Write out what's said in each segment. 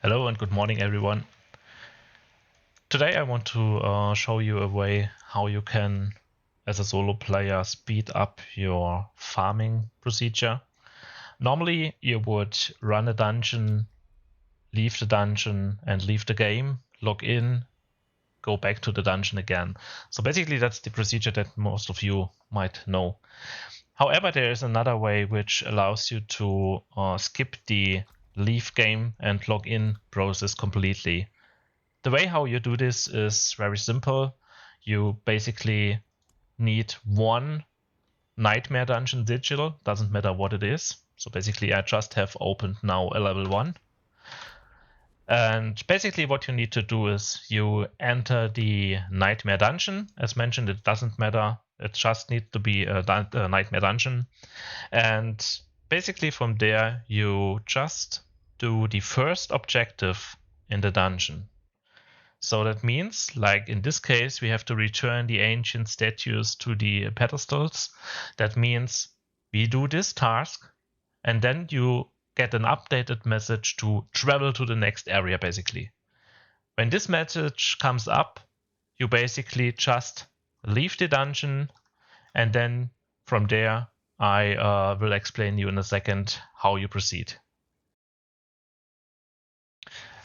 Hello and good morning, everyone. Today I want to show you a way how you can, as a solo player, speed up your farming procedure. Normally you would run a dungeon, leave the dungeon and leave the game, log in, go back to the dungeon again. So basically that's the procedure that most of you might know. However, there is another way which allows you to skip the leave game and log in process completely. The way how you do this is very simple. You basically need one nightmare dungeon digital, doesn't matter what it is. So basically I just have opened now a level 1. And basically what you need to do is you enter the nightmare dungeon. As mentioned, it doesn't matter. It just needs to be a nightmare dungeon. And basically from there you just do the first objective in the dungeon. So that means, like in this case, we have to return the ancient statues to the pedestals. That means we do this task and then you get an updated message to travel to the next area, basically. When this message comes up, you basically just leave the dungeon, and then from there I will explain you in a second how you proceed.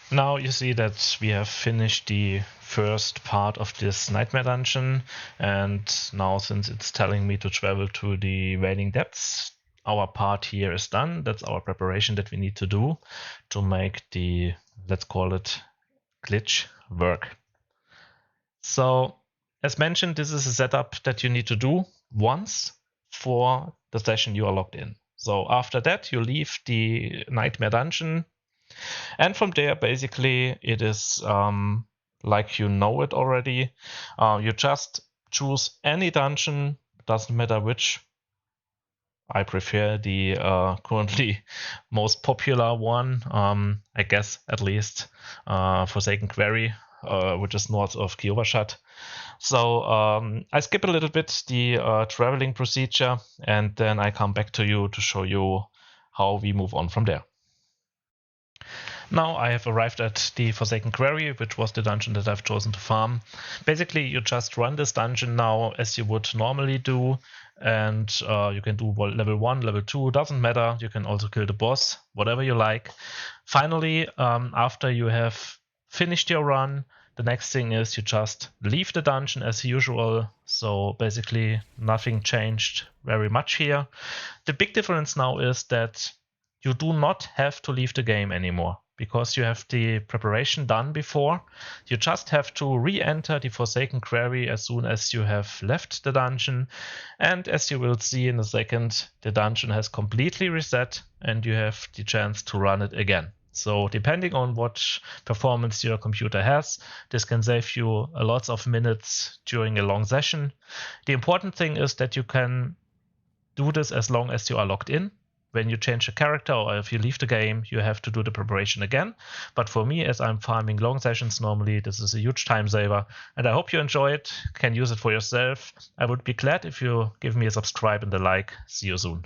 Now you see that we have finished the first part of this nightmare dungeon, and now since it's telling me to travel to the Wailing Depths, our part here is done. That's our preparation that we need to do to make the, let's call it, glitch work. So as mentioned, this is a setup that you need to do once for the session you are logged in. So after that you leave the nightmare dungeon, and from there, basically, it is like you know it already. You just choose any dungeon, doesn't matter which. I prefer the currently most popular one, I guess, at least, Forsaken Quarry, which is north of Kiobashat. So I skip a little bit the traveling procedure, and then I come back to you to show you how we move on from there. Now I have arrived at the Forsaken Quarry, which was the dungeon that I've chosen to farm. Basically, you just run this dungeon now as you would normally do, and you can do level 1, level 2, doesn't matter. You can also kill the boss, whatever you like. Finally, after you have finished your run, the next thing is you just leave the dungeon as usual. So basically nothing changed very much here. The big difference now is that you do not have to leave the game anymore, because you have the preparation done before. You just have to re-enter the Forsaken Quarry as soon as you have left the dungeon. And as you will see in a second, the dungeon has completely reset and you have the chance to run it again. So depending on what performance your computer has, this can save you a lot of minutes during a long session. The important thing is that you can do this as long as you are logged in. When you change a character or if you leave the game, you have to do the preparation again. But for me, as I'm farming long sessions normally, this is a huge time saver. And I hope you enjoy it, can use it for yourself. I would be glad if you give me a subscribe and a like. See you soon.